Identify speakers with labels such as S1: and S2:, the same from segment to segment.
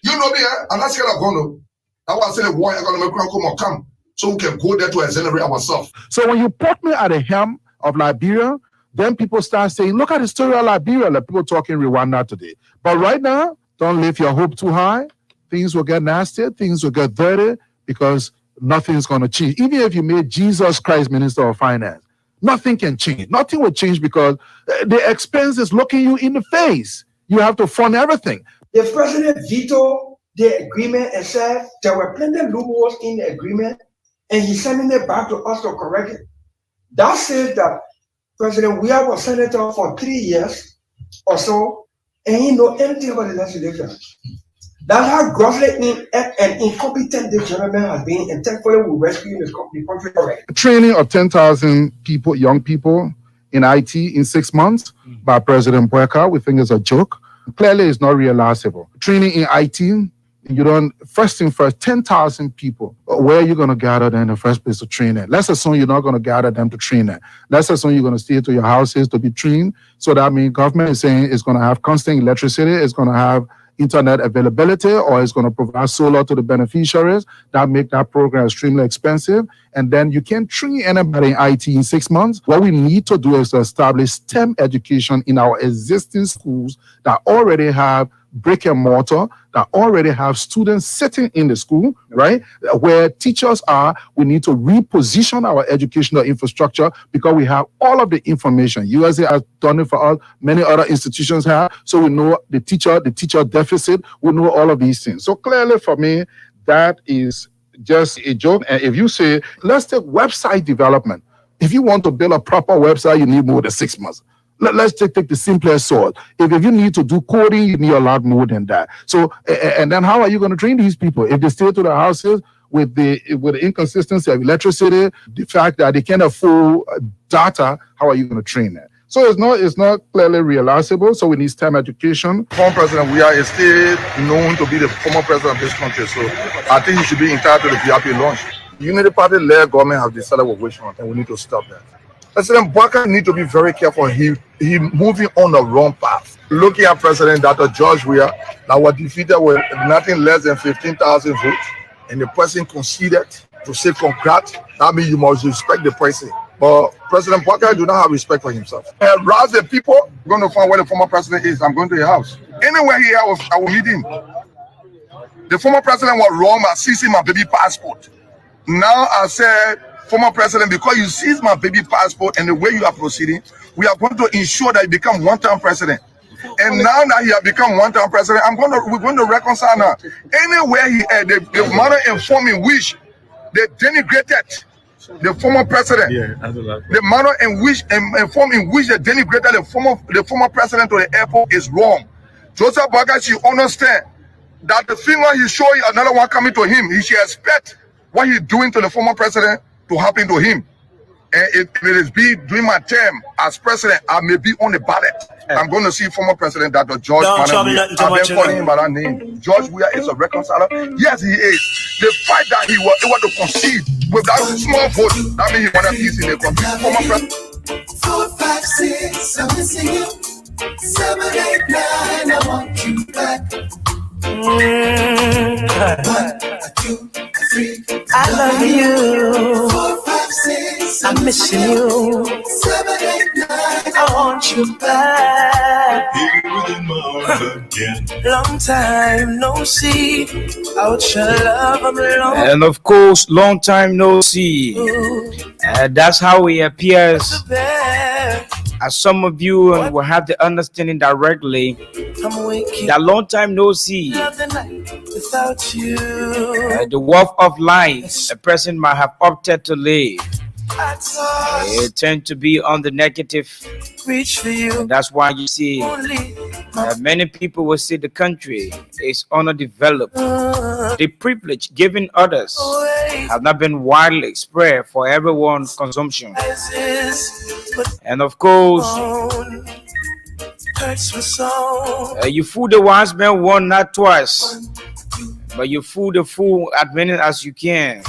S1: You know me, and that's where I'm going to. I want to say, why I'm going to come so we can go there to exonerate ourselves.
S2: So when you put me at the helm of Liberia, then people start saying, look at the story of Liberia, like people talking Rwanda today. But right now, don't lift your hope too high. Things will get nasty, things will get dirty, because nothing's going to change. Even if you made Jesus Christ Minister of Finance, nothing can change. Nothing will change because the expense is looking you in the face. You have to fund everything.
S3: The president vetoed the agreement and said there were plenty of loopholes in the agreement, and he's sending it back to us to correct it. That says that President Weah was senator for 3 years or so, and he know anything about the legislation. That's how grossly and incompetent this gentleman has been, and thankfully we rescue the country already.
S2: Training of 10,000 people, young people in IT in 6 months by President Boyka, we think is a joke. Clearly, it's not realizable. Training in IT, you don't, first thing first, 10,000 people. Where are you going to gather them in the first place to train it? Let's assume you're not going to gather them to train it. Let's assume you're going to stay to your houses to be trained. So that means government is saying it's going to have constant electricity, it's going to have internet availability, or it's going to provide solar to the beneficiaries. That make that program extremely expensive. And then you can't train anybody in IT in 6 months. What we need to do is to establish STEM education in our existing schools that already have brick and mortar, that already have students sitting in the school, right? Where teachers are, we need to reposition our educational infrastructure because we have all of the information. USA has done it for us, many other institutions have. So we know the teacher deficit, we know all of these things. So clearly for me, that is just a joke. And if you say, let's take website development. If you want to build a proper website, you need more than 6 months. Let's take the simplest sort. If you need to do coding, you need a lot more than that. So, and then how are you going to train these people? If they stay to the houses with the inconsistency of electricity, the fact that they can't afford data, how are you going to train them? So it's not clearly realizable. So we need STEM education.
S1: Former President Weah is still known to be the former president of this country. So I think he should be entitled to the VIP launch. Unity Party-led government have decided with which one, and we need to stop that. President Boyka need to be very careful. He moving on the wrong path. Looking at President Dr. George Weah, that was defeated with nothing less than 15,000 votes, and the person conceded to say congrats. That means you must respect the president. But President Boyka do not have respect for himself. Rouse the people, we're going to find where the former president is. I'm going to his house. Anywhere here, I will meet him. The former president was wrong by seizing my baby passport. Now I said, former president, because you seized my baby passport and the way you are proceeding, we are going to ensure that you become one-time president. And now that he has become one-time president, we're going to reconcile now. Anywhere he had, the manner and form in which they denigrated the former president, the manner in which and form in which they denigrated the former president to the airport is wrong. Joseph Boyka should understand that the finger he showing another one coming to him, he should expect what he's doing to the former president to happen to him. And if it is during my term as president, I may be on the ballot. I'm going to see former president Dr. George Weah. I've been calling him by that name. George Weah is a reconciler. Yes, he is. The fact that he was able to concede with that small vote, that means he wanted peace in the country. Former president.
S4: 4, 5, 6, I'm missing you. 7, 8, 9, I want you back. 1, 2, 3, I love you. 4, 5, 6, I'm missing you. 7, 8, 9, I want you back. Long time no see. Out your love, I'm alone.
S5: And of course, long time no see. That's how he appears. As some of you will have the understanding directly that long time no see,
S4: without you,
S5: the wealth of life a person might have opted to live, it tend to be on the negative.
S4: Reach for you.
S5: And that's why you see many people will say the country is underdeveloped. The privilege given others have not been widely spread for everyone's consumption. And of course, you fool the wise man once, not twice, but you fool the fool as many as you can.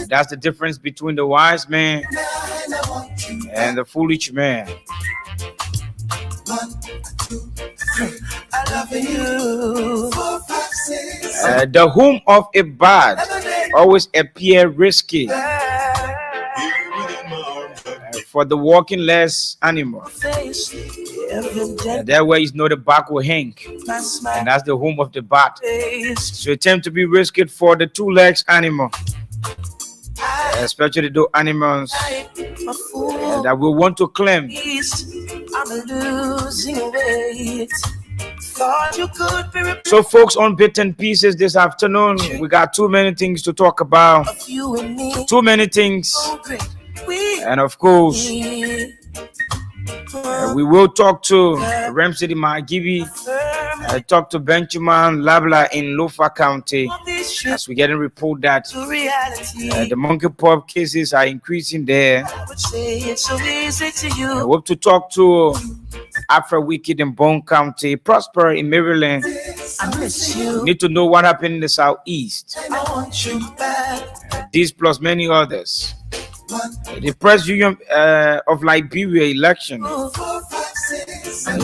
S5: That's the difference between the wise man and the foolish man.
S4: I love you.
S5: The home of a bird always appear risky for the walking less animal. That way is know the back will hang, and that's the home of the bat. So it tends to be risky for the two legs animal, especially those animals that we want to claim. So folks, on Bits and Pieces this afternoon, we got too many things to talk about, too many things, and of course we will talk to Ramsey Magibi, talk to Benjamin Labla in Lofa County, as we get a report that the monkeypox cases are increasing there. We hope to talk to Afro Wicked in Bone County, Prosper in Maryland. We need to know what happened in the southeast. These plus many others. The Press Union of Liberia election.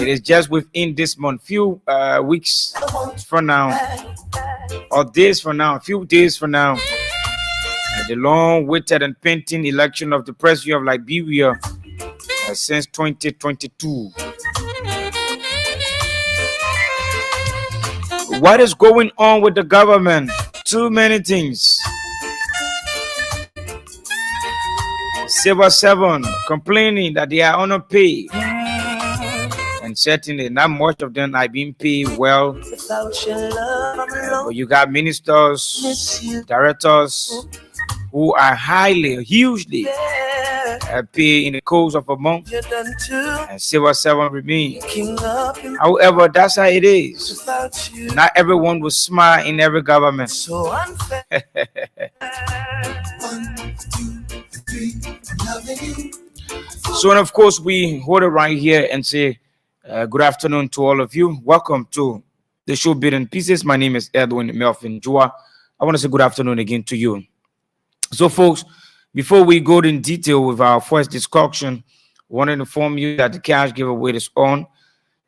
S5: It is just within this month, few weeks from now, or days from now, a few days from now. The long-awaited and pending election of the Press Union of Liberia since 2022. What is going on with the government? Too many things. Civil 7 complaining that they are underpaid, and certainly not much of them are being paid well. But you got ministers, directors who are hugely paid in the course of a month, and Civil 7 remain. However, that's how it is. Not everyone will smile in every government. So and of course, we hold it right here and say good afternoon to all of you. Welcome to the show Bits and Pieces. My name is Edwin Melvin Jua. I want to say good afternoon again to you. So, folks, before we go in detail with our first discussion, I want to inform you that the cash giveaway is on,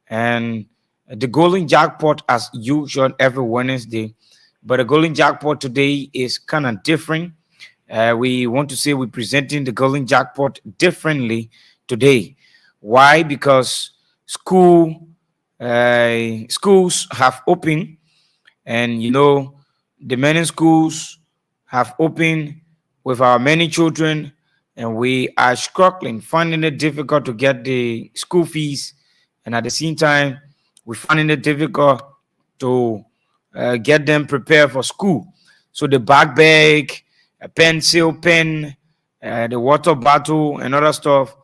S5: and the golden jackpot as usual every Wednesday. But the golden jackpot today is kind of different. We want to say we're presenting the golden jackpot differently today. Why? Because schools have opened, and you know the many schools have opened with our many children, and we are struggling, finding it difficult to get the school fees, and at the same time we're finding it difficult to get them prepared for school. So the bag, a pencil, pen, the water bottle, and other stuff.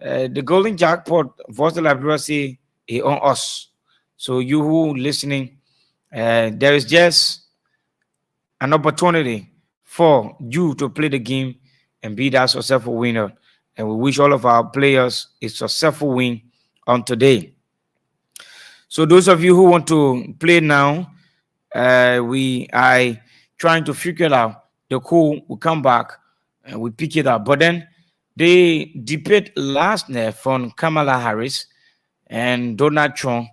S5: The golden jackpot, Voice of Liberia say, is on us. So you who listening, there is just an opportunity for you to play the game and be that successful winner. And we wish all of our players a successful win on today. So those of you who want to play now, we are trying to figure out the code. We come back and we pick it up. But then the debate last night from Kamala Harris and Donald Trump,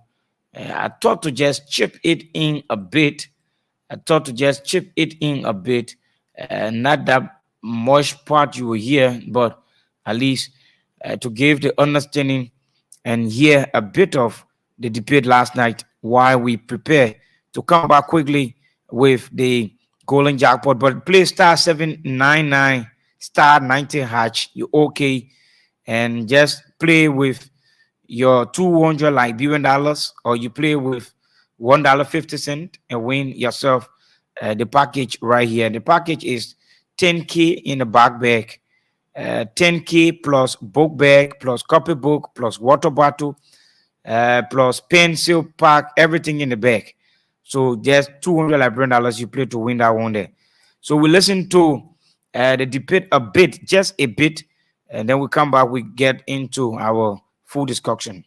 S5: I thought to just chip it in a bit. Not that much part you will hear, but at least to give the understanding and hear a bit of the debate last night while we prepare to come back quickly with the golden jackpot. But play *799 *90#. You okay? And just play with your 200 Liberian dollars, or you play with $1.50 and win yourself the package right here. The package is 10K in the back bag, 10K plus book bag, plus copybook, plus water bottle, plus pencil pack, everything in the bag. So just $200 Liberian dollars you play to win that one there. So we listen to the debate a bit, just a bit, and then we come back, we get into our full discussion.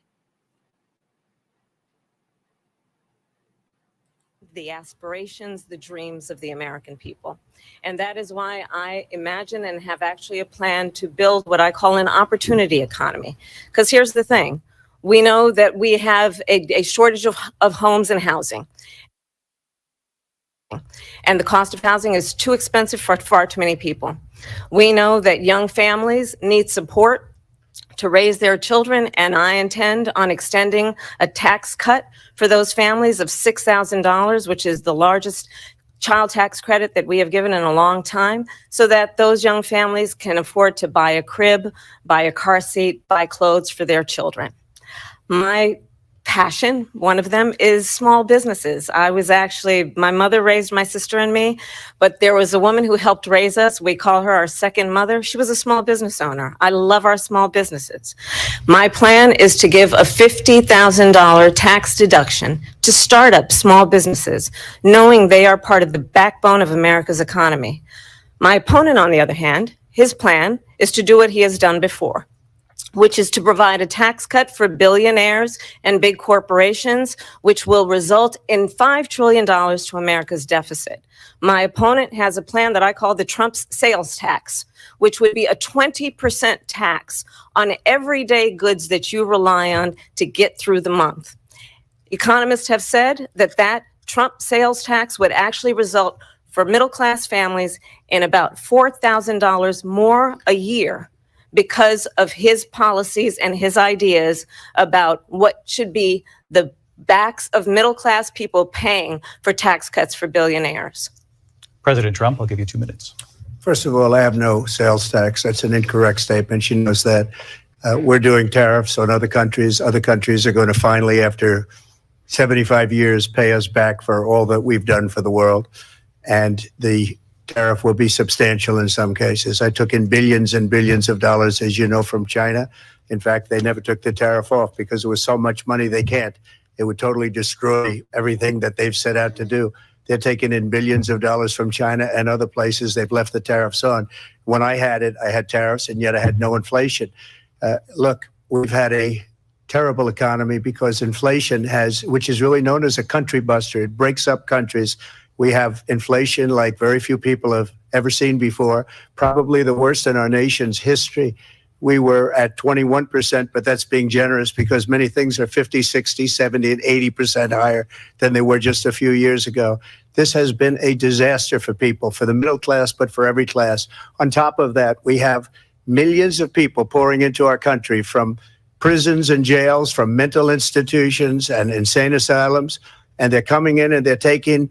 S6: The aspirations, the dreams of the American people. And that is why I imagine and have actually a plan to build what I call an opportunity economy. Because here's the thing. We know that we have a shortage of homes and housing. And the cost of housing is too expensive for far too many people. We know that young families need support to raise their children, and I intend on extending a tax cut for those families of $6,000, which is the largest child tax credit that we have given in a long time, so that those young families can afford to buy a crib, buy a car seat, buy clothes for their children. My passion, one of them, is small businesses. My mother raised my sister and me, but there was a woman who helped raise us. We call her our second mother. She was a small business owner. I love our small businesses. My plan is to give a $50,000 tax deduction to startup small businesses, knowing they are part of the backbone of America's economy. My opponent, on the other hand, his plan is to do what he has done before, which is to provide a tax cut for billionaires and big corporations, which will result in $5 trillion to America's deficit. My opponent has a plan that I call the Trump sales tax, which would be a 20% tax on everyday goods that you rely on to get through the month. Economists have said that Trump sales tax would actually result for middle-class families in about $4,000 more a year, because of his policies and his ideas about what should be the backs of middle-class people paying for tax cuts for billionaires.
S7: President Trump, I'll give you 2 minutes.
S8: First of all, I have no sales tax. That's an incorrect statement. She knows that. We're doing tariffs on other countries. Other countries are going to finally, after 75 years, pay us back for all that we've done for the world. And the tariff will be substantial in some cases. I took in billions and billions of dollars, as you know, from China. In fact, they never took the tariff off because there was so much money they can't. It would totally destroy everything that they've set out to do. They're taking in billions of dollars from China and other places. They've left the tariffs on. When I had it, I had tariffs, and yet I had no inflation. Look, we've had a terrible economy because inflation which is really known as a country buster. It breaks up countries. We have inflation like very few people have ever seen before, probably the worst in our nation's history. We were at 21%, but that's being generous because many things are 50, 60, 70, and 80% higher than they were just a few years ago. This has been a disaster for people, for the middle class, but for every class. On top of that, we have millions of people pouring into our country from prisons and jails, from mental institutions and insane asylums, and they're coming in and they're taking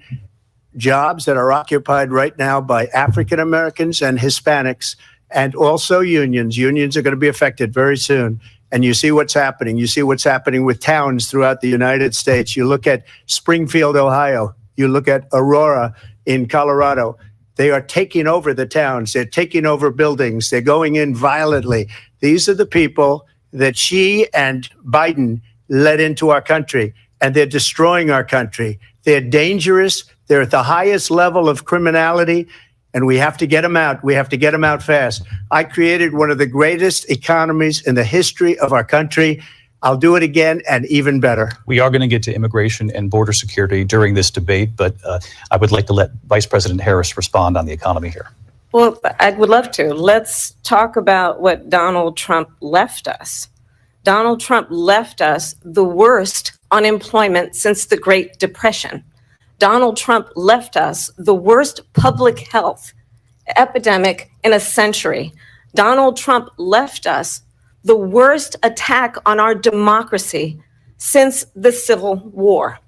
S8: jobs that are occupied right now by African Americans and Hispanics, and also unions. Unions are going to be affected very soon. And you see what's happening. You see what's happening with towns throughout the United States. You look at Springfield, Ohio. You look at Aurora in Colorado. They are taking over the towns. They're taking over buildings. They're going in violently. These are the people that she and Biden led into our country, and they're destroying our country. They're dangerous. They're at the highest level of criminality, and we have to get them out. We have to get them out fast. I created one of the greatest economies in the history of our country. I'll do it again and even better.
S7: We are going to get to immigration and border security during this debate, but I would like to let Vice President Harris respond on the economy here.
S6: Well, I would love to. Let's talk about what Donald Trump left us. Donald Trump left us the worst unemployment since the Great Depression. Donald Trump left us the worst public health epidemic in a century. Donald Trump left us the worst attack on our democracy since the Civil War.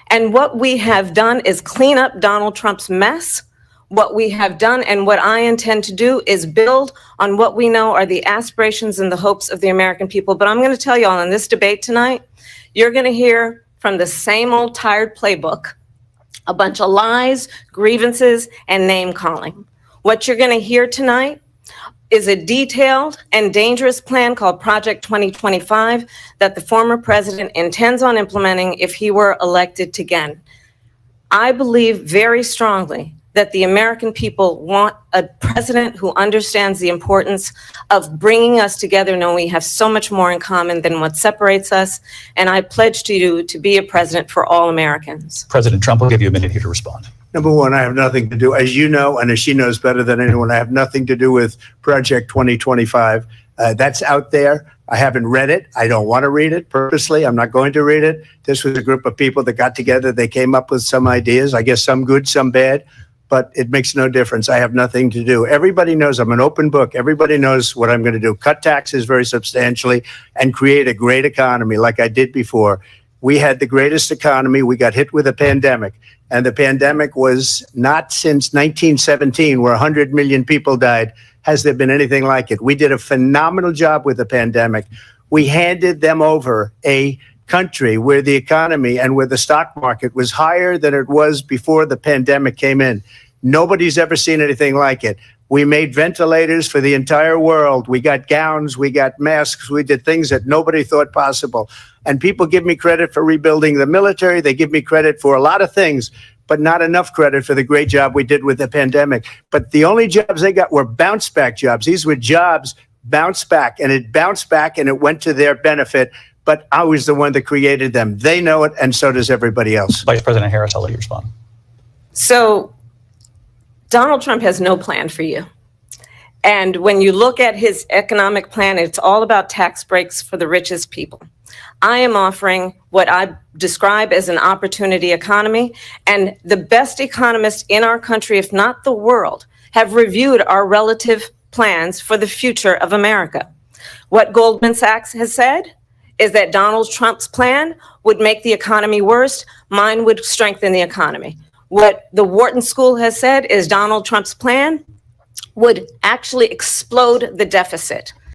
S6: And what we have done is clean up Donald Trump's mess. What we have done and what I intend to do is build on what we know are the aspirations and the hopes of the American people. But I'm going to tell you all in this debate tonight, you're going to hear from the same old tired playbook, a bunch of lies, grievances, and name calling. What you're going to hear tonight is a detailed and dangerous plan called Project 2025 that the former president intends on implementing if he were elected again. I believe very strongly that the American people want a president who understands the importance of bringing us together, knowing we have so much more in common than what separates us. And I pledge to you to be a president for all Americans.
S7: President Trump, will give you a minute here to respond.
S8: Number one, I have nothing to do, as you know, and as she knows better than anyone, I have nothing to do with Project 2025. That's out there. I haven't read it. I don't want to read it purposely. I'm not going to read it. This was a group of people that got together. They came up with some ideas, I guess some good, some bad, but it makes no difference. I have nothing to do. Everybody knows I'm an open book. Everybody knows what I'm going to do. Cut taxes very substantially and create a great economy like I did before. We had the greatest economy. We got hit with a pandemic. And the pandemic was not since 1917, where 100 million people died, has there been anything like it. We did a phenomenal job with the pandemic. We handed them over a country where the economy and where the stock market was higher than it was before the pandemic came in. Nobody's ever seen anything like it. We made ventilators for the entire world. We got gowns, we got masks, we did things that nobody thought possible. And people give me credit for rebuilding the military. They give me credit for a lot of things, but not enough credit for the great job we did with the pandemic. But the only jobs they got were bounce back jobs. These were jobs bounced back, and it bounced back and it went to their benefit. But I was the one that created them. They know it, and so does everybody else.
S7: Vice President Harris, I'll let you respond.
S6: So Donald Trump has no plan for you. And when you look at his economic plan, it's all about tax breaks for the richest people. I am offering what I describe as an opportunity economy, and the best economists in our country, if not the world, have reviewed our relative plans for the future of America. What Goldman Sachs has said is that Donald Trump's plan would make the economy worse. Mine would strengthen the economy. What the Wharton School has said is Donald Trump's plan would actually explode the deficit.